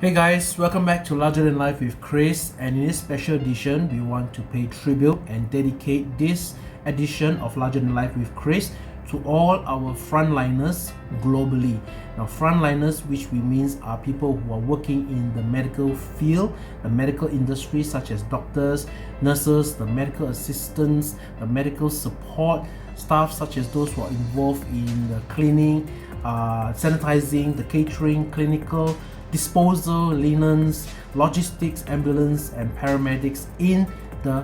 Hey guys, welcome back to Larger Than Life with Chris, and in this special edition we want to pay tribute and dedicate this edition of Larger Than Life with Chris to all our frontliners globally. Now frontliners, which we means are people who are working in the medical field, the medical industry, such as doctors, nurses, the medical assistants, the medical support staff, such as those who are involved in the cleaning, sanitizing, the catering, clinical, disposal, linens, logistics, ambulance and paramedics in the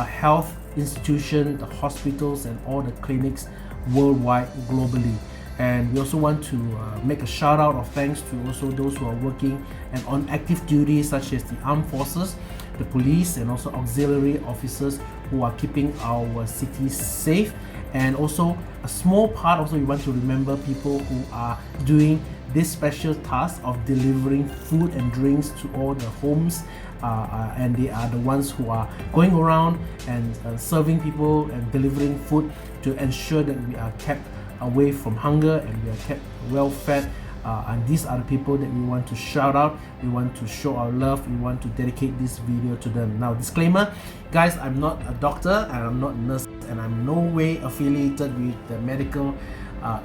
health institution, the hospitals and all the clinics worldwide, globally. And we also want to make a shout out of thanks to also those who are working and on active duty, such as the armed forces, the police and also auxiliary officers who are keeping our cities safe. And also a small part, also we want to remember people who are doing this special task of delivering food and drinks to all the homes, and they are the ones who are going around and serving people and delivering food to ensure that we are kept away from hunger and we are kept well fed. And these are the people that we want to shout out, we want to show our love, we want to dedicate this video to them. Now disclaimer, guys, I'm not a doctor and I'm not a nurse and I'm no way affiliated with the medical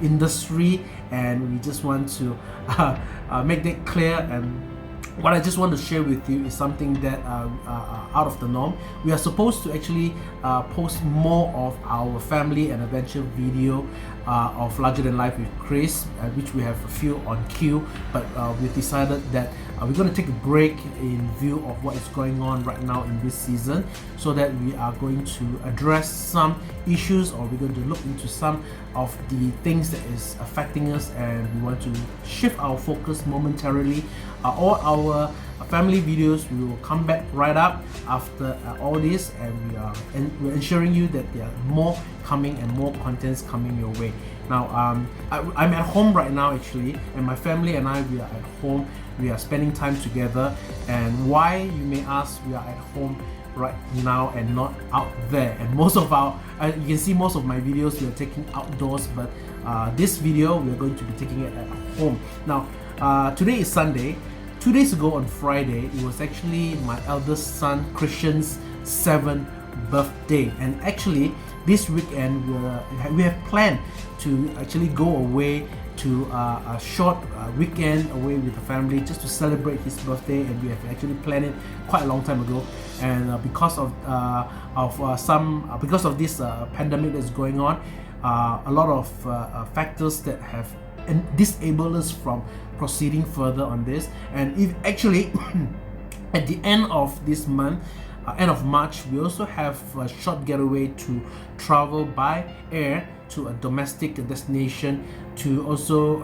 industry, and we just want to make that clear. And what I just want to share with you is something that out of the norm. We are supposed to actually post more of our family and adventure video of Larger Than Life with Chris, which we have a few on queue, but we've decided that we're going to take a break in view of what is going on right now in this season, so that we are going to address some issues, or we're going to look into some of the things that is affecting us, and we want to shift our focus momentarily. All our family videos we will come back right up after all this, and we're ensuring you that there are more coming and more contents coming your way. Now I'm at home right now actually, and my family and I, we are at home, we are spending time together. And why, you may ask, we are at home right now and not out there. And most of our you can see most of my videos we are taking outdoors, but this video we are going to be taking it at home. Now today is Sunday. 2 days ago on Friday, it was actually my eldest son Christian's 7th birthday, and actually this weekend we have planned to actually go away to a short weekend away with the family, just to celebrate his birthday. And we have actually planned it quite a long time ago, and because of this pandemic that's going on, a lot of factors that have disabled us from proceeding further on this. And if actually at the end of this month, end of March, we also have a short getaway to travel by air to a domestic destination to also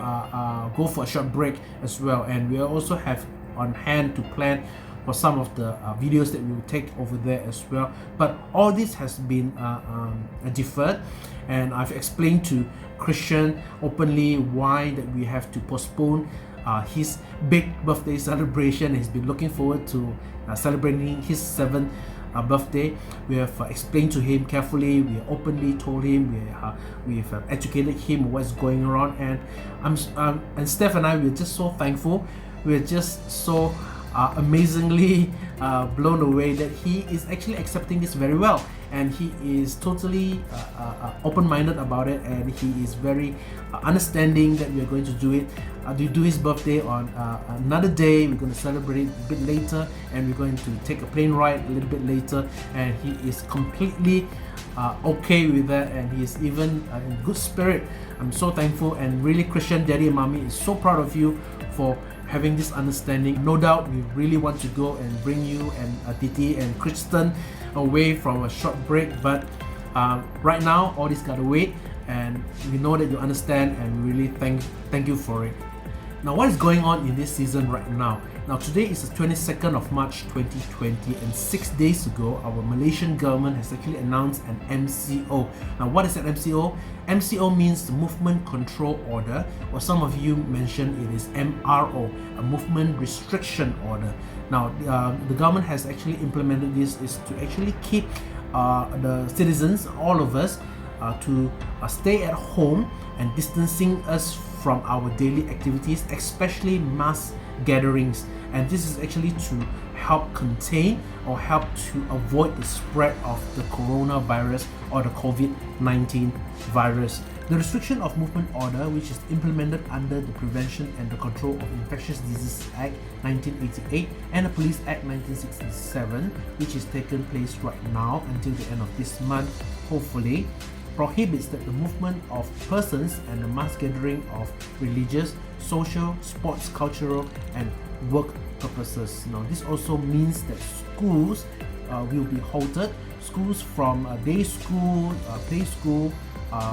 go for a short break as well. And we also have on hand to plan for some of the videos that we will take over there as well. But all this has been deferred, and I've explained to Christian openly why that we have to postpone his big birthday celebration. He's been looking forward to celebrating his 7th birthday. We have explained to him carefully, we openly told him, we've educated him what's going around. And and Steph and I, we're just so thankful, we're just so amazingly blown away that he is actually accepting this very well, and he is totally open-minded about it, and he is very understanding that we are going to do it, do his birthday on another day. We're going to celebrate it a bit later, and we're going to take a plane ride a little bit later, and he is completely okay with that, and he is even in good spirit. I'm so thankful, and really, Christian, Daddy and Mommy is so proud of you for having this understanding. No doubt we really want to go and bring you and Titi and Kristen away from a short break, but right now all this gotta wait, and we know that you understand, and really thank you for it. Now, what is going on in this season right now? Now, today is the 22nd of March 2020, and 6 days ago, our Malaysian government has actually announced an MCO. Now, what is an MCO? MCO means the Movement Control Order, or some of you mentioned it is MRO, a Movement Restriction Order. Now, the government has actually implemented this is to actually keep the citizens, all of us, to stay at home and distancing us from our daily activities, especially mass gatherings, and this is actually to help contain or help to avoid the spread of the coronavirus or the COVID-19 virus. The Restriction of Movement Order, which is implemented under the Prevention and the Control of Infectious Diseases Act 1988 and the Police Act 1967, which is taking place right now until the end of this month, hopefully, prohibits that the movement of persons and the mass gathering of religious, social, sports, cultural, and work purposes. Now, this also means that schools will be halted. Schools from day school, play school,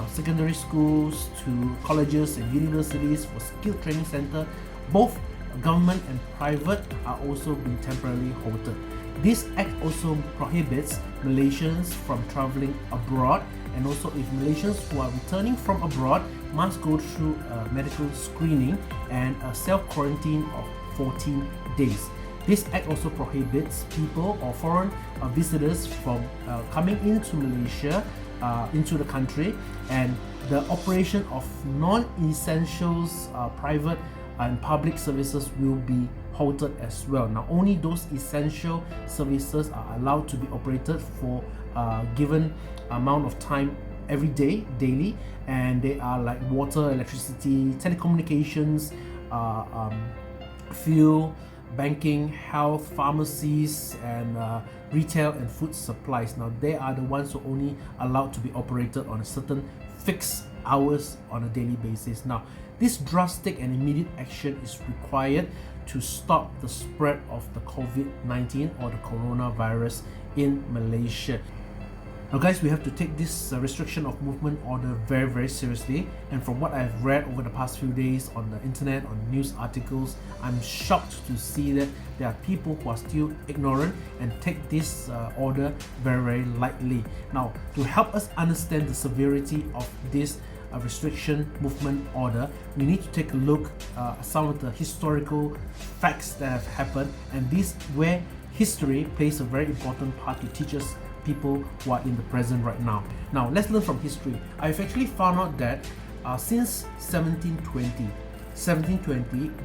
secondary schools to colleges and universities for skill training center, both government and private, are also being temporarily halted. This act also prohibits Malaysians from traveling abroad, and also if Malaysians who are returning from abroad must go through a medical screening and a self-quarantine of 14 days. This act also prohibits people or foreign visitors from coming into Malaysia, into the country, and the operation of non-essentials private and public services will be halted as well. Now, only those essential services are allowed to be operated for a given amount of time every day, daily, and they are like water, electricity, telecommunications, fuel, banking, health, pharmacies, and retail and food supplies. Now, they are the ones who are only allowed to be operated on a certain fixed hours on a daily basis. Now, this drastic and immediate action is required to stop the spread of the COVID-19 or the coronavirus in Malaysia. Now guys, we have to take this restriction of movement order very, very seriously, and from what I've read over the past few days on the internet, on news articles, I'm shocked to see that there are people who are still ignorant and take this order very, very lightly. Now, to help us understand the severity of this restriction movement order, we need to take a look at some of the historical facts that have happened, and this where history plays a very important part to teach us people who are in the present right now. Now, let's learn from history. I've actually found out that since 1720,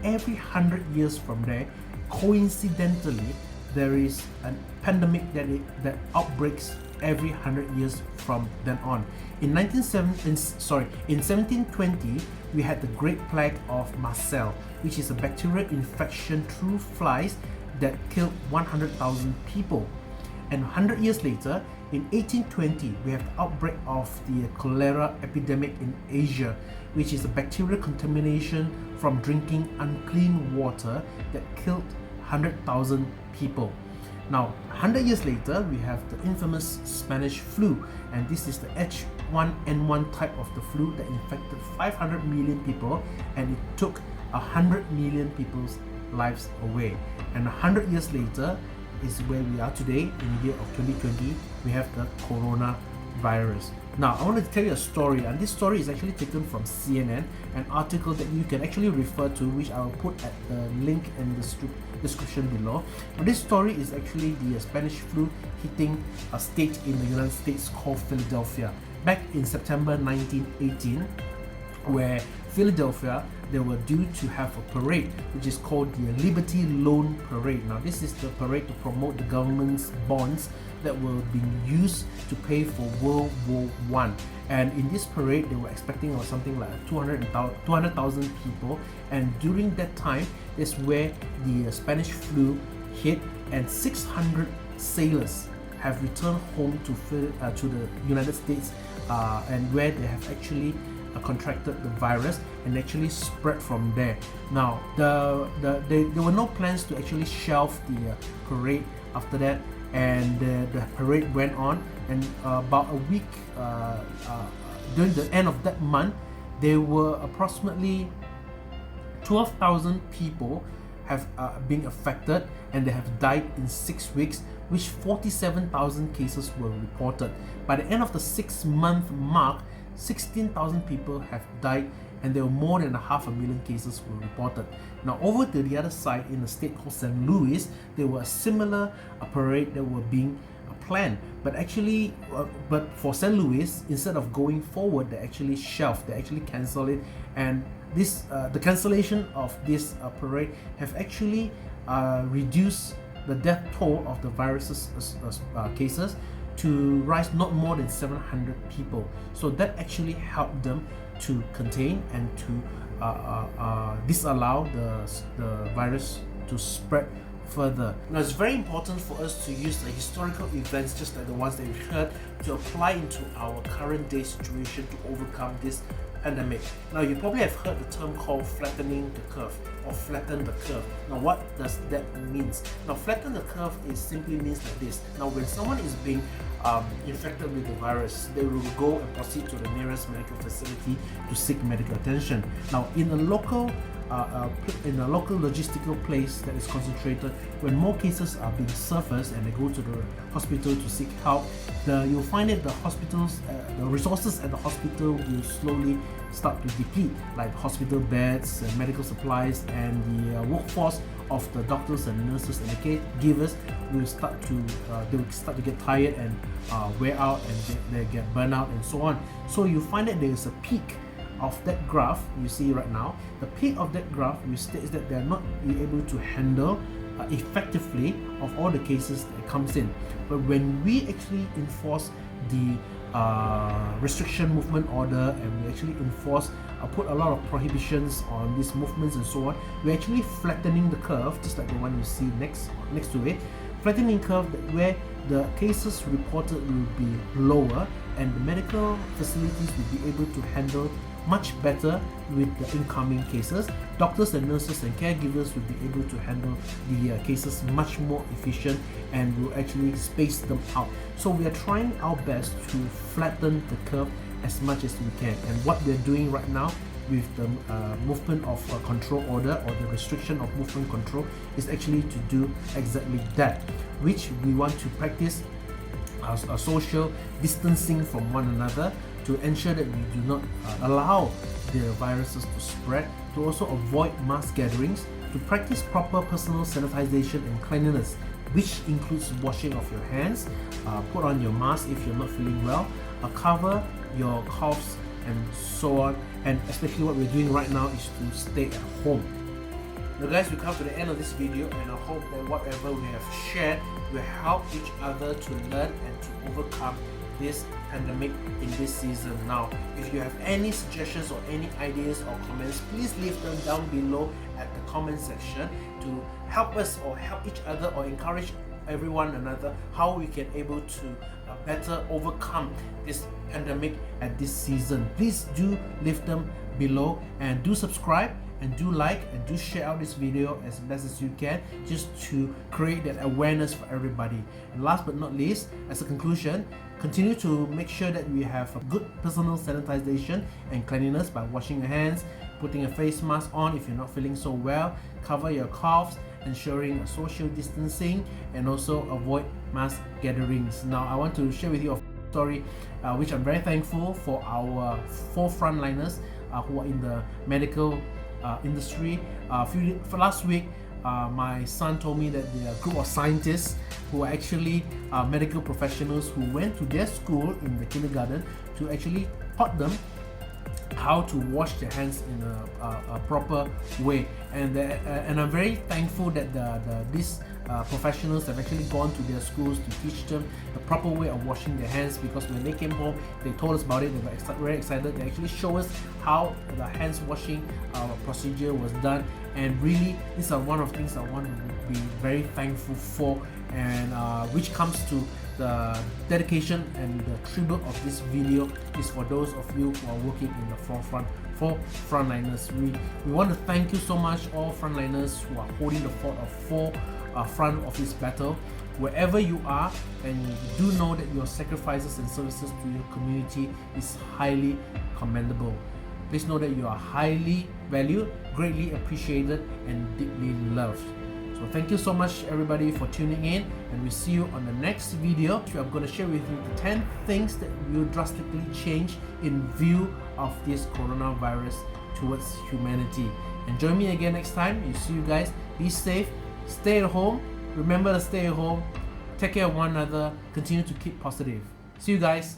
every 100 years from there, coincidentally, there is a pandemic that outbreaks every 100 years from then on. In 1720, we had the Great Plague of Marseille, which is a bacterial infection through flies that killed 100,000 people. And 100 years later, in 1820, we have the outbreak of the cholera epidemic in Asia, which is a bacterial contamination from drinking unclean water that killed 100,000 people. Now, 100 years later, we have the infamous Spanish flu, and this is the H1N1 type of the flu that infected 500 million people, and it took 100 million people's lives away. And 100 years later is where we are today, in the year of 2020, we have the coronavirus. Now, I want to tell you a story, and this story is actually taken from CNN, an article that you can actually refer to, which I will put at the link in the description below. Now, this story is actually the Spanish flu hitting a state in the United States called Philadelphia back in September 1918, where Philadelphia, they were due to have a parade which is called the Liberty Loan Parade. Now, this is the parade to promote the government's bonds that were being used to pay for World War I. And in this parade, they were expecting something like 200,000 people. And during that time, is where the Spanish flu hit, and 600 sailors have returned home to the United States, and where they have actually contracted the virus and actually spread from there. Now, there were no plans to actually shelve the parade after that, and the parade went on, and about a week during the end of that month, there were approximately 12,000 people have been affected, and they have died in 6 weeks, which 47,000 cases were reported. By the end of the 6-month mark, 16,000 people have died, and there were more than 500,000 cases were reported. Now, over to the other side, in a state called St. Louis, there were a similar parade that were being planned, but actually, but for St. Louis, instead of going forward, they actually shelved, they actually cancelled it, and the cancellation of this parade have actually reduced the death toll of the virus's cases to rise not more than 700 people. So that actually helped them to contain and to disallow the virus to spread further. Now, it's very important for us to use the historical events just like the ones that we heard to apply into our current day situation to overcome this pandemic. Now, you probably have heard the term called flattening the curve or flatten the curve. Now, what does that mean? Now, flatten the curve simply means like this. Now, when someone is being infected with the virus, they will go and proceed to the nearest medical facility to seek medical attention. Now, in a local logistical place that is concentrated, when more cases are being surfaced and they go to the hospital to seek help, you'll find that the hospitals, the resources at the hospital will slowly start to deplete, like hospital beds, medical supplies, and the workforce of the doctors and nurses and the caregivers will start to get tired and wear out, and they get burnt out and so on. So you find that there is a peak of that graph you see right now. The peak of that graph which states that they are not able to handle effectively of all the cases that comes in. But when we actually enforce the restriction movement order, and we actually enforce put a lot of prohibitions on these movements and so on, we're actually flattening the curve, just like the one you see next to it. Flattening curve where the cases reported will be lower and the medical facilities will be able to handle much better with the incoming cases. Doctors and nurses and caregivers will be able to handle the cases much more efficient and will actually space them out. So we are trying our best to flatten the curve as much as we can, and what we're doing right now with the movement of control order or the restriction of movement control is actually to do exactly that, which we want to practice a social distancing from one another to ensure that we do not allow the viruses to spread, to also avoid mass gatherings, to practice proper personal sanitization and cleanliness, which includes washing of your hands, put on your mask if you're not feeling well, cover your coughs and so on. And especially what we're doing right now is to stay at home. Now guys, we come to the end of this video, and I hope that whatever we have shared will help each other to learn and to overcome this pandemic in this season. Now, if you have any suggestions or any ideas or comments, please leave them down below at the comment section to help us or help each other or encourage everyone another how we can able to better overcome this pandemic at this season. Please do leave them below, and do subscribe and do like and do share out this video as best as you can, just to create that awareness for everybody. And last but not least, as a conclusion, continue to make sure that we have a good personal sanitization and cleanliness by washing your hands, putting a face mask on if you're not feeling so well, cover your coughs, ensuring a social distancing, and also avoid mass gatherings. Now, I want to share with you a story which I'm very thankful for our 4 frontliners who are in the medical industry. For last week, my son told me that there are a group of scientists who are actually medical professionals who went to their school in the kindergarten to actually taught them how to wash their hands in a proper way, and I'm very thankful that these professionals have actually gone to their schools to teach them the proper way of washing their hands, because when they came home they told us about it. They were very excited. They actually show us how the hands washing procedure was done, and really these are one of the things I want to be very thankful for, and which comes to the dedication and the tribute of this video is for those of you who are working in the forefront, for frontliners. We want to thank you so much, all frontliners who are holding the fort of front of this battle, wherever you are, and you do know that your sacrifices and services to your community is highly commendable. Please know that you are highly valued, greatly appreciated, and deeply loved. So thank you so much everybody for tuning in, and we'll see you on the next video. I'm going to share with you the 10 things that will drastically change in view of this coronavirus towards humanity. And join me again next time. You see you guys. Be safe. Stay at home. Remember to stay at home. Take care of one another. Continue to keep positive. See you guys.